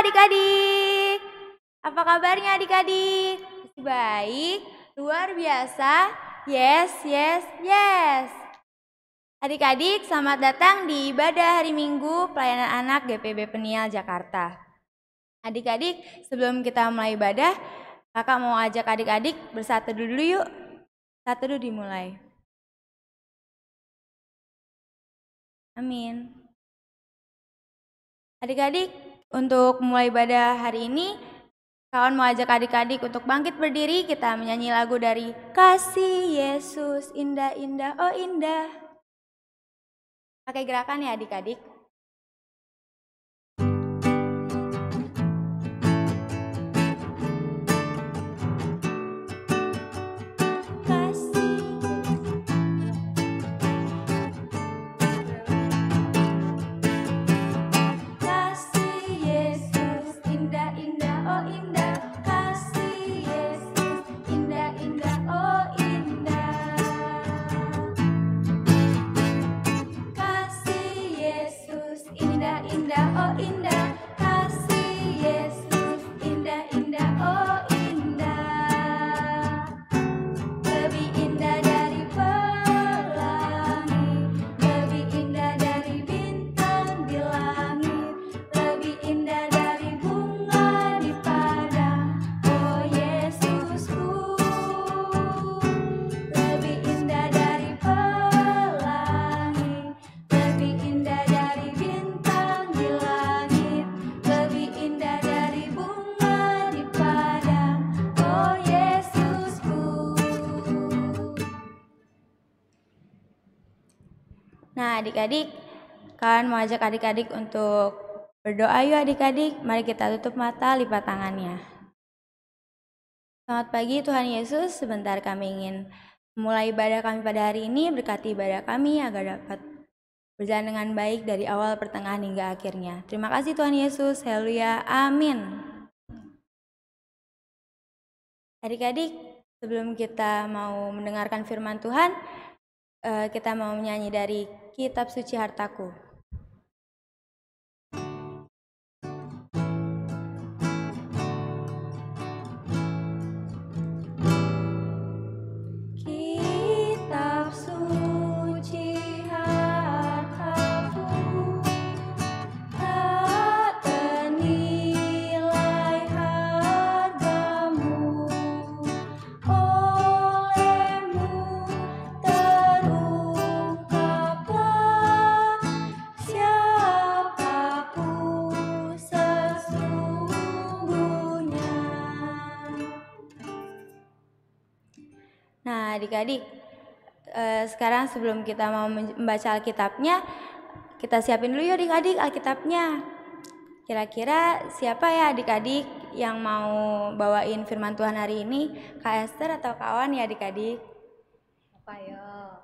adik-adik. Apa kabarnya adik-adik? Masih baik? Luar biasa? Yes, yes, yes. Adik-adik, selamat datang di ibadah hari Minggu Pelayanan Anak GPB Peniel Jakarta. Adik-adik, sebelum kita mulai ibadah, kakak mau ajak adik-adik bersatu dulu yuk. Satu dulu dimulai. Amin. Adik-adik, untuk mulai ibadah hari ini, kawan mau ajak adik-adik untuk bangkit berdiri. Kita menyanyi lagu dari Kasih Yesus Indah Indah Oh Indah. Pakai gerakan ya adik-adik. Nah adik-adik, kawan mau ajak adik-adik untuk berdoa yuk adik-adik. Mari kita tutup mata, lipat tangannya. Selamat pagi Tuhan Yesus, sebentar kami ingin memulai ibadah kami pada hari ini. Berkati ibadah kami agar dapat berjalan dengan baik dari awal, pertengahan hingga akhirnya. Terima kasih Tuhan Yesus, haleluya, amin. Adik-adik, sebelum kita mau mendengarkan firman Tuhan, kita mau menyanyi dari Kitab Suci Hartaku. Kitab suci hartaku, tak ternilai hargamu, olehmu terungkaplah siapaku sesungguhnya. Nah adik-adik, sekarang sebelum kita mau membaca Alkitabnya, kita siapin dulu yuk adik-adik Alkitabnya. Kira-kira siapa ya adik-adik yang mau bawain firman Tuhan hari ini? Kak Esther atau kawan ya adik-adik? Apa yo?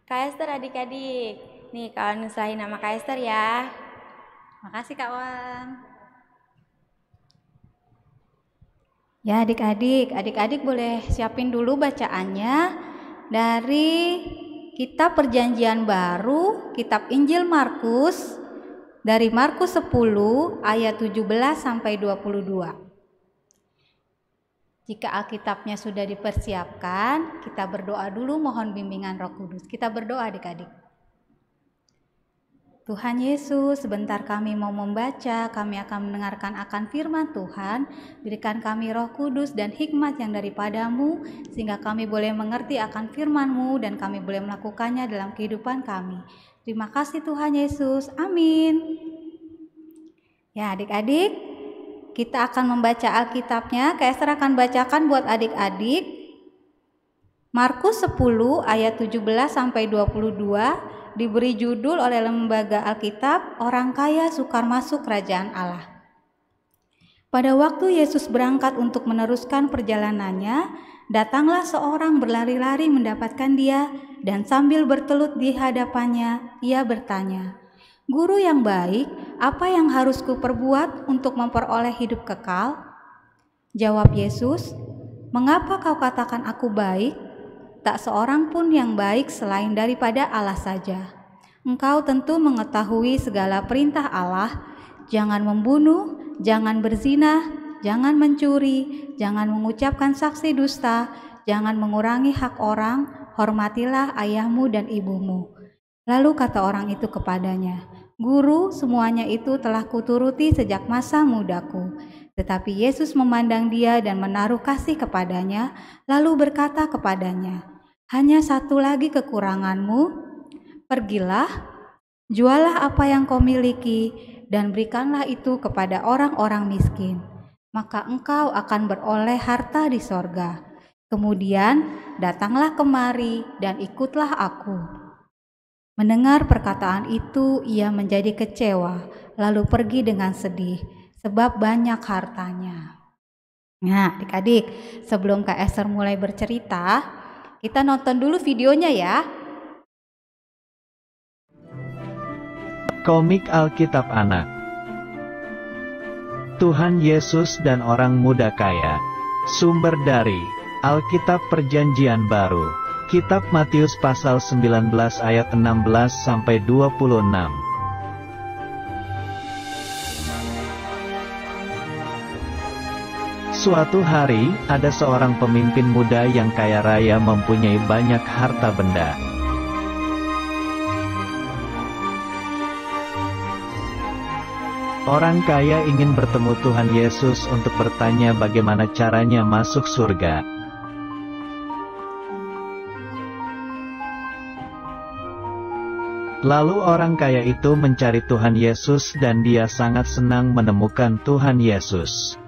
Kak Esther adik-adik. Nih kawan selain nama Kak Esther ya. Makasih kawan. Ya adik-adik boleh siapin dulu bacaannya dari Kitab Perjanjian Baru, Kitab Injil Markus, dari Markus 10 ayat 17 sampai 22. Jika Alkitabnya sudah dipersiapkan, kita berdoa dulu mohon bimbingan Roh Kudus. Kita berdoa adik-adik. Tuhan Yesus, sebentar kami mau membaca, kami akan mendengarkan akan firman Tuhan. Berikan kami Roh Kudus dan hikmat yang daripadamu, sehingga kami boleh mengerti akan firman-Mu dan kami boleh melakukannya dalam kehidupan kami. Terima kasih Tuhan Yesus, amin. Ya adik-adik, kita akan membaca Alkitabnya. Kak Esther akan bacakan buat adik-adik Markus 10 ayat 17 sampai 22. Diberi judul oleh Lembaga Alkitab, Orang Kaya Sukar Masuk Kerajaan Allah. Pada waktu Yesus berangkat untuk meneruskan perjalanannya, datanglah seorang berlari-lari mendapatkan dia, dan sambil bertelut di hadapannya, ia bertanya, "Guru yang baik, apa yang harus kuperbuat untuk memperoleh hidup kekal?" Jawab Yesus, "Mengapa kau katakan aku baik? Tak seorang pun yang baik selain daripada Allah saja. Engkau tentu mengetahui segala perintah Allah. jangan membunuh, jangan berzina, jangan mencuri, jangan mengucapkan saksi dusta, jangan mengurangi hak orang, hormatilah ayahmu dan ibumu. Lalu kata orang itu kepadanya, Guru, semuanya itu telah kuturuti sejak masa mudaku. Tetapi Yesus memandang dia dan menaruh kasih kepadanya, lalu berkata kepadanya, hanya satu lagi kekuranganmu, pergilah, jualah apa yang kau miliki, dan berikanlah itu kepada orang-orang miskin. Maka engkau akan beroleh harta di sorga. Kemudian datanglah kemari dan ikutlah aku. Mendengar perkataan itu, ia menjadi kecewa, lalu pergi dengan sedih, sebab banyak hartanya. Nah, adik-adik, sebelum Kak Esther mulai bercerita, kita nonton dulu videonya ya. Komik Alkitab Anak. Tuhan Yesus dan orang muda kaya. Sumber dari Alkitab Perjanjian Baru. Kitab Matius pasal 19 ayat 16 sampai 26. Suatu hari, ada seorang pemimpin muda yang kaya raya mempunyai banyak harta benda. Orang kaya ingin bertemu Tuhan Yesus untuk bertanya bagaimana caranya masuk surga. Lalu orang kaya itu mencari Tuhan Yesus dan dia sangat senang menemukan Tuhan Yesus.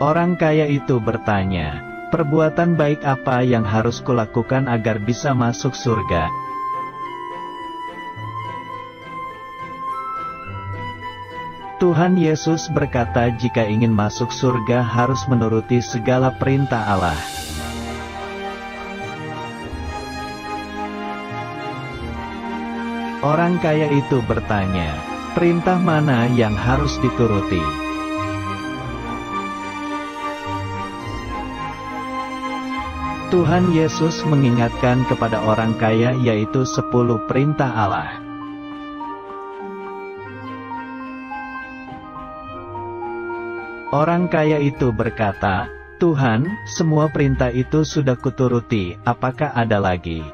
Orang kaya itu bertanya, perbuatan baik apa yang harus kulakukan agar bisa masuk surga? Tuhan Yesus berkata jika ingin masuk surga harus menuruti segala perintah Allah. Orang kaya itu bertanya, perintah mana yang harus dituruti? Tuhan Yesus mengingatkan kepada orang kaya yaitu 10 perintah Allah. Orang kaya itu berkata, Tuhan, semua perintah itu sudah kuturuti, apakah ada lagi?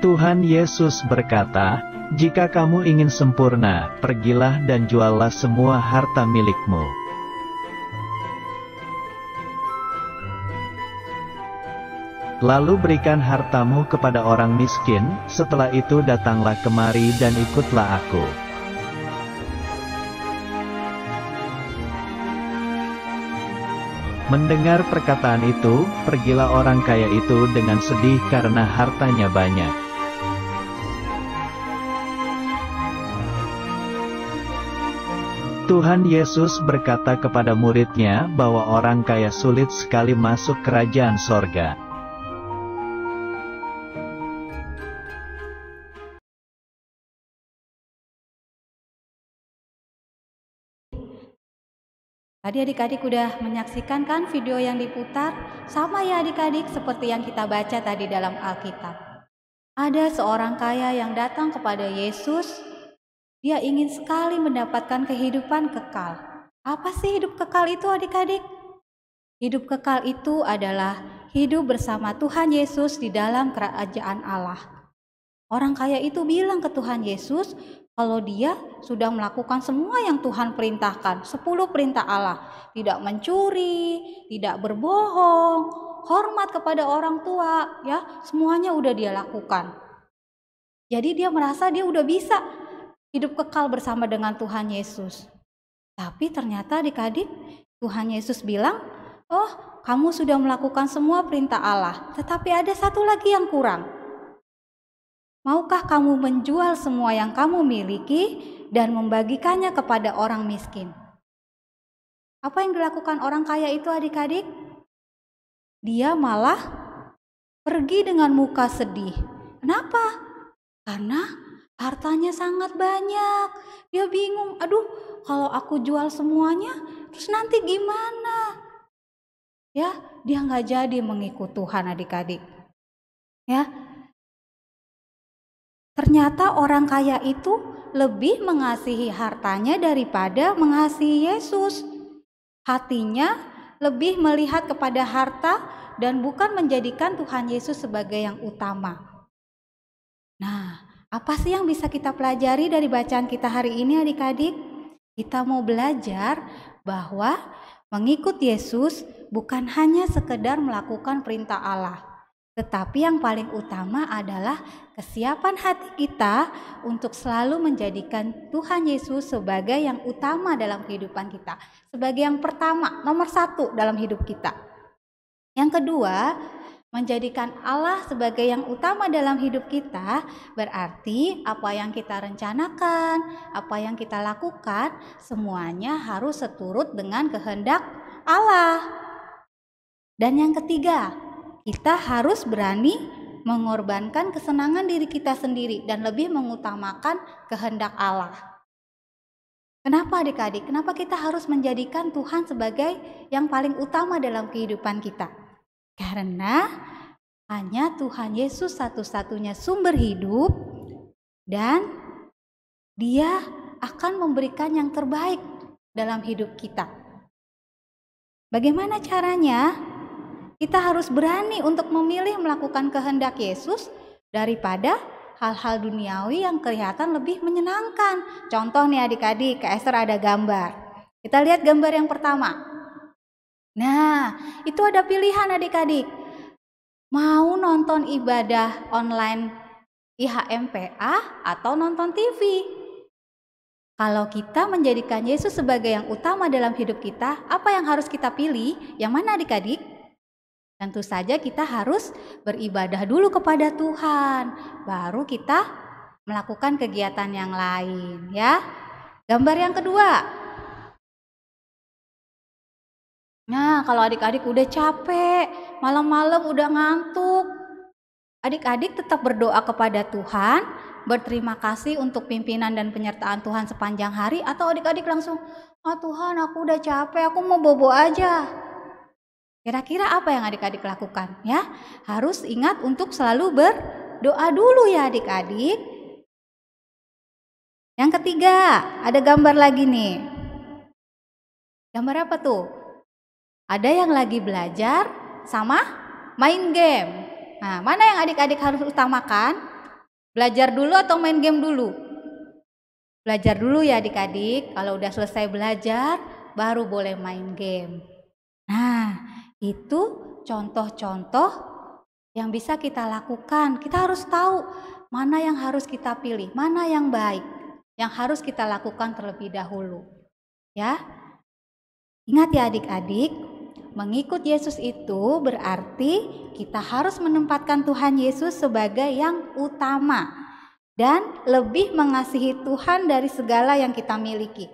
Tuhan Yesus berkata, jika kamu ingin sempurna, pergilah dan juallah semua harta milikmu. Lalu berikan hartamu kepada orang miskin, setelah itu datanglah kemari dan ikutlah aku. Mendengar perkataan itu, pergilah orang kaya itu dengan sedih karena hartanya banyak. Tuhan Yesus berkata kepada murid-Nya bahwa orang kaya sulit sekali masuk kerajaan sorga. Tadi adik-adik udah menyaksikan kan video yang diputar? Sama ya adik-adik seperti yang kita baca tadi dalam Alkitab. Ada seorang kaya yang datang kepada Yesus. Dia ingin sekali mendapatkan kehidupan kekal. Apa sih hidup kekal itu adik-adik? Hidup kekal itu adalah hidup bersama Tuhan Yesus di dalam kerajaan Allah. Orang kaya itu bilang ke Tuhan Yesus kalau dia sudah melakukan semua yang Tuhan perintahkan, 10 perintah Allah. Tidak mencuri, tidak berbohong, hormat kepada orang tua, ya, semuanya udah dia lakukan. Jadi dia merasa dia udah bisa hidup kekal bersama dengan Tuhan Yesus. Tapi ternyata adik-adik, Tuhan Yesus bilang, oh kamu sudah melakukan semua perintah Allah, tetapi ada satu lagi yang kurang. Maukah kamu menjual semua yang kamu miliki dan membagikannya kepada orang miskin? Apa yang dilakukan orang kaya itu adik-adik? Dia malah pergi dengan muka sedih. Kenapa? Karena hartanya sangat banyak. Dia bingung, aduh kalau aku jual semuanya, terus nanti gimana? Ya, dia nggak jadi mengikut Tuhan adik-adik. Ya, ternyata orang kaya itu lebih mengasihi hartanya daripada mengasihi Yesus. Hatinya lebih melihat kepada harta dan bukan menjadikan Tuhan Yesus sebagai yang utama. Nah, apa sih yang bisa kita pelajari dari bacaan kita hari ini adik-adik? Kita mau belajar bahwa mengikut Yesus bukan hanya sekedar melakukan perintah Allah, tetapi yang paling utama adalah kesiapan hati kita untuk selalu menjadikan Tuhan Yesus sebagai yang utama dalam kehidupan kita, sebagai yang pertama, nomor satu dalam hidup kita. Yang kedua, menjadikan Allah sebagai yang utama dalam hidup kita berarti apa yang kita rencanakan, apa yang kita lakukan, semuanya harus seturut dengan kehendak Allah. Dan yang ketiga, kita harus berani mengorbankan kesenangan diri kita sendiri dan lebih mengutamakan kehendak Allah. Kenapa adik-adik? Kenapa kita harus menjadikan Tuhan sebagai yang paling utama dalam kehidupan kita? Karena hanya Tuhan Yesus satu-satunya sumber hidup dan Dia akan memberikan yang terbaik dalam hidup kita. Bagaimana caranya? Kita harus berani untuk memilih melakukan kehendak Yesus daripada hal-hal duniawi yang kelihatan lebih menyenangkan. Contoh nih adik-adik, Kak Esther ada gambar. Kita lihat gambar yang pertama. Nah, itu ada pilihan adik-adik. Mau nonton ibadah online IHMPA atau nonton TV? Kalau kita menjadikan Yesus sebagai yang utama dalam hidup kita, apa yang harus kita pilih? Yang mana adik-adik? Tentu saja kita harus beribadah dulu kepada Tuhan, baru kita melakukan kegiatan yang lain, ya. Gambar yang kedua. Nah, kalau adik-adik udah capek, malam-malam udah ngantuk, adik-adik tetap berdoa kepada Tuhan, berterima kasih untuk pimpinan dan penyertaan Tuhan sepanjang hari, atau adik-adik langsung, Tuhan aku udah capek, aku mau bobo aja. Kira-kira apa yang adik-adik lakukan? Ya, harus ingat untuk selalu berdoa dulu ya adik-adik. Yang ketiga, ada gambar lagi nih. Gambar apa tuh? Ada yang lagi belajar sama main game. Nah, mana yang adik-adik harus utamakan? Belajar dulu atau main game dulu? Belajar dulu ya adik-adik. Kalau udah selesai belajar, baru boleh main game. Nah, itu contoh-contoh yang bisa kita lakukan. Kita harus tahu mana yang harus kita pilih, mana yang baik, yang harus kita lakukan terlebih dahulu. Ya, ingat ya adik-adik, mengikut Yesus itu berarti kita harus menempatkan Tuhan Yesus sebagai yang utama dan lebih mengasihi Tuhan dari segala yang kita miliki.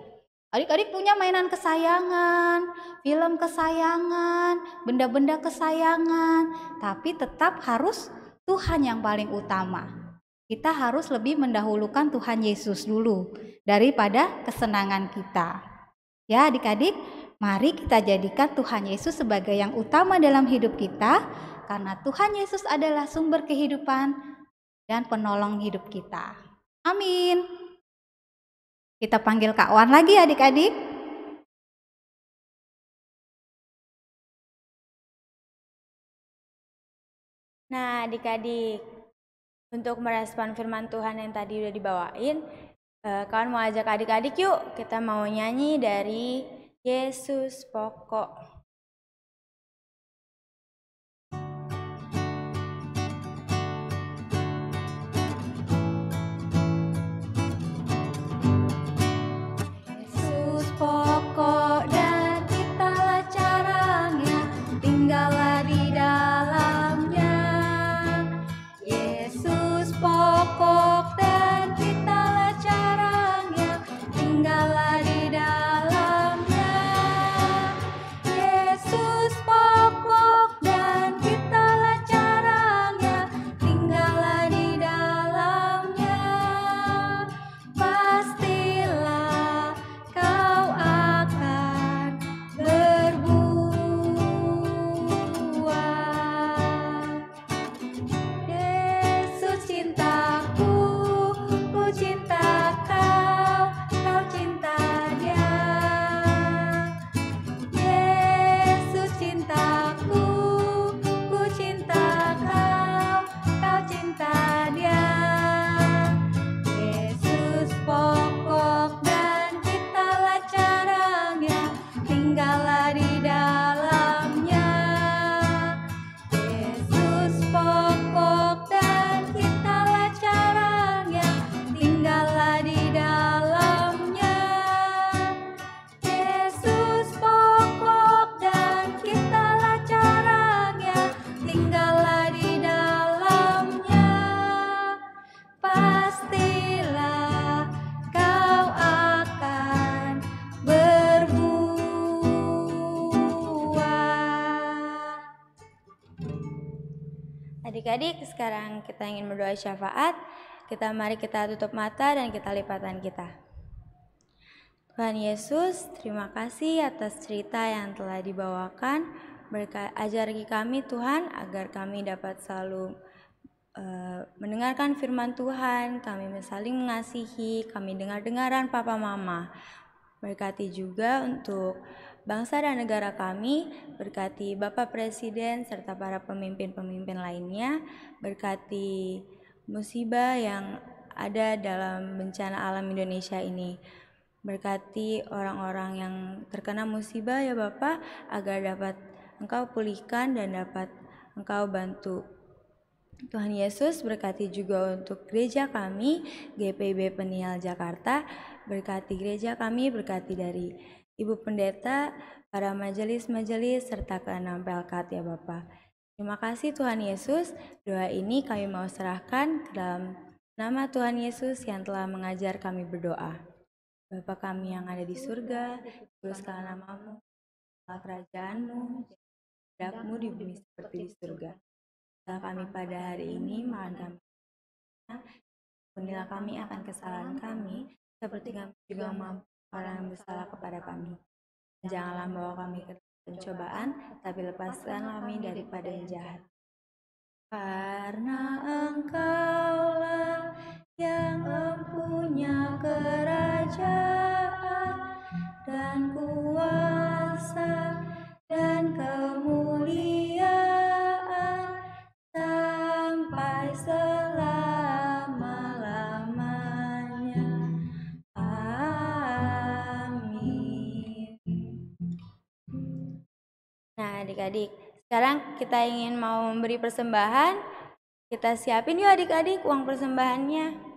Adik-adik punya mainan kesayangan, film kesayangan, benda-benda kesayangan, tapi tetap harus Tuhan yang paling utama. Kita harus lebih mendahulukan Tuhan Yesus dulu daripada kesenangan kita. Ya adik-adik, mari kita jadikan Tuhan Yesus sebagai yang utama dalam hidup kita, karena Tuhan Yesus adalah sumber kehidupan dan penolong hidup kita. Amin. Kita panggil Kak Wan lagi adik-adik. Nah adik-adik, untuk merespon firman Tuhan yang tadi udah dibawain, kawan mau ajak adik-adik yuk, kita mau nyanyi dari Yesus Pokok. Yesus pokok dan kitalah caranya, tinggallah di dalamnya. Yesus pokok dan kitalah caranya, tinggallah di dalamnya. Adik-adik, sekarang kita ingin berdoa syafaat. Mari kita tutup mata dan kita lipatan kita. Tuhan Yesus, terima kasih atas cerita yang telah dibawakan. Ajari kami Tuhan, agar kami dapat selalu mendengarkan firman Tuhan, kami saling mengasihi, kami dengar-dengaran Papa Mama. Berkati juga untuk bangsa dan negara kami, berkati Bapak Presiden serta para pemimpin-pemimpin lainnya, berkati musibah yang ada dalam bencana alam Indonesia ini. Berkati orang-orang yang terkena musibah ya Bapak, agar dapat Engkau pulihkan dan dapat Engkau bantu. Tuhan Yesus, berkati juga untuk gereja kami, GPIB Peniel Jakarta. Berkati gereja kami, berkati dari Ibu Pendeta, para majelis-majelis, serta ke-6 Pelkat ya Bapak. Terima kasih Tuhan Yesus, doa ini kami mau serahkan ke dalam nama Tuhan Yesus yang telah mengajar kami berdoa. Bapa kami yang ada di surga, dikuduskanlah namamu, kerajaan-Mu, kehendakmu di bumi seperti di surga. Setelah kami pada hari ini, makan kami. Ampunilah kami akan kesalahan kami, seperti kami juga mampu orang yang bersalah kepada kami. Janganlah membawa kami ke pencobaan, tapi lepaskanlah kami daripada yang jahat. Karena Engkaulah yang mempunyai kerajaan dan kuasa dan kemuliaan sampai selama-lamanya. Amin. Nah, adik-adik, sekarang kita ingin mau memberi persembahan. Kita siapin yuk adik-adik uang persembahannya.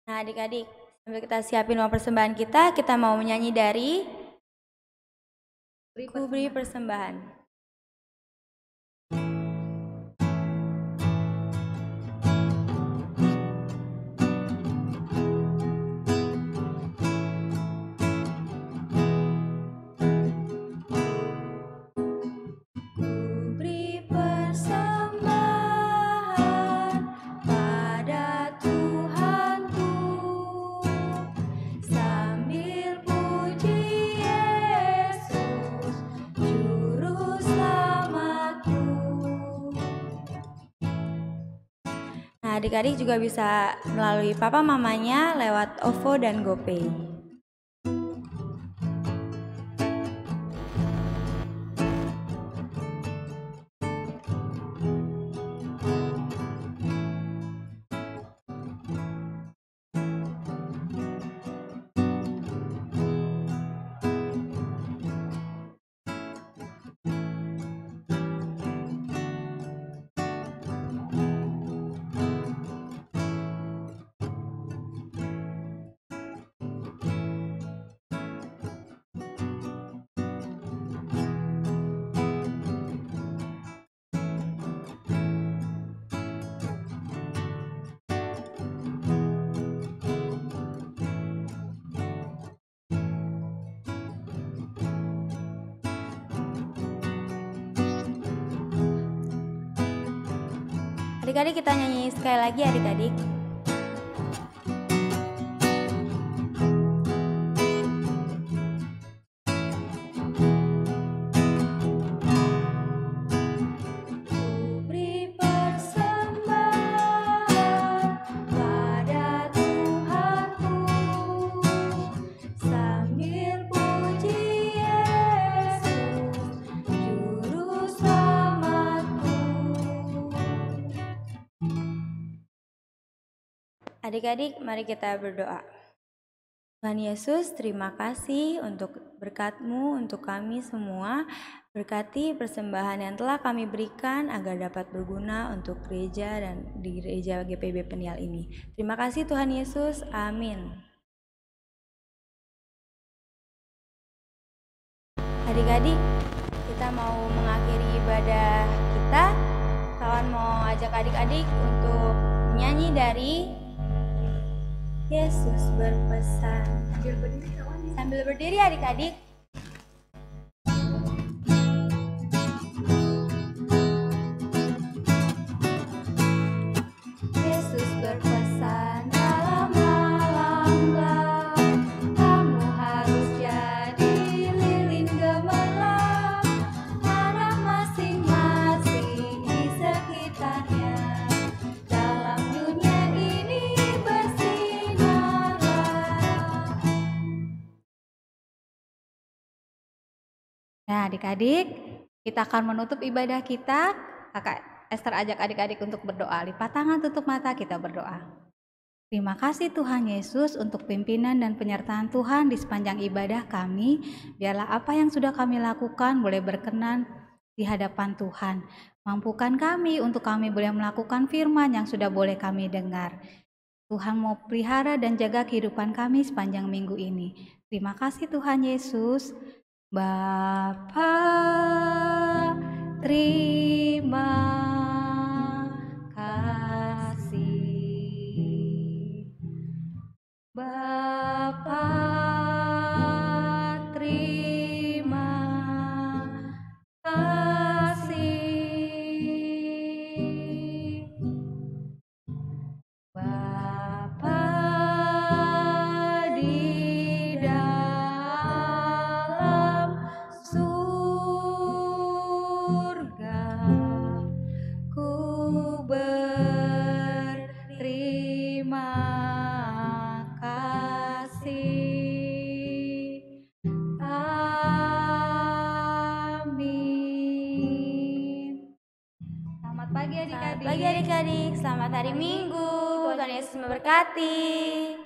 Nah, adik-adik, sambil kita siapin uang persembahan kita mau menyanyi dari Ku Beri Persembahan. Adik-adik juga bisa melalui papa mamanya lewat OVO dan GoPay. Adik-adik kita nyanyi sekali lagi adik-adik. Adik-adik, mari kita berdoa. Tuhan Yesus, terima kasih untuk berkat-Mu untuk kami semua. Berkati persembahan yang telah kami berikan agar dapat berguna untuk gereja dan di gereja GPIB Peniel ini. Terima kasih Tuhan Yesus. Amin. Adik-adik, kita mau mengakhiri ibadah kita. Kawan mau ajak adik-adik untuk menyanyi dari Yesus berpesan. Sambil berdiri adik-adik. Nah, adik-adik, kita akan menutup ibadah kita. Kakak Esther ajak adik-adik untuk berdoa. Lipat tangan, tutup mata, kita berdoa. Terima kasih Tuhan Yesus untuk pimpinan dan penyertaan Tuhan di sepanjang ibadah kami. Biarlah apa yang sudah kami lakukan boleh berkenan di hadapan Tuhan. Mampukan kami untuk kami boleh melakukan firman yang sudah boleh kami dengar. Tuhan mau pelihara dan jaga kehidupan kami sepanjang minggu ini. Terima kasih Tuhan Yesus. Bapa, terima kasih. Bapa, terima kasih. Bapa di dalam surga, ku berterima kasih. Amin. Selamat pagi adik-adik. Pagi adik-adik, selamat hari Minggu. Tuhan Yesus memberkati.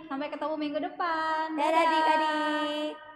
Sampai ketemu minggu depan. Dadah adik-adik.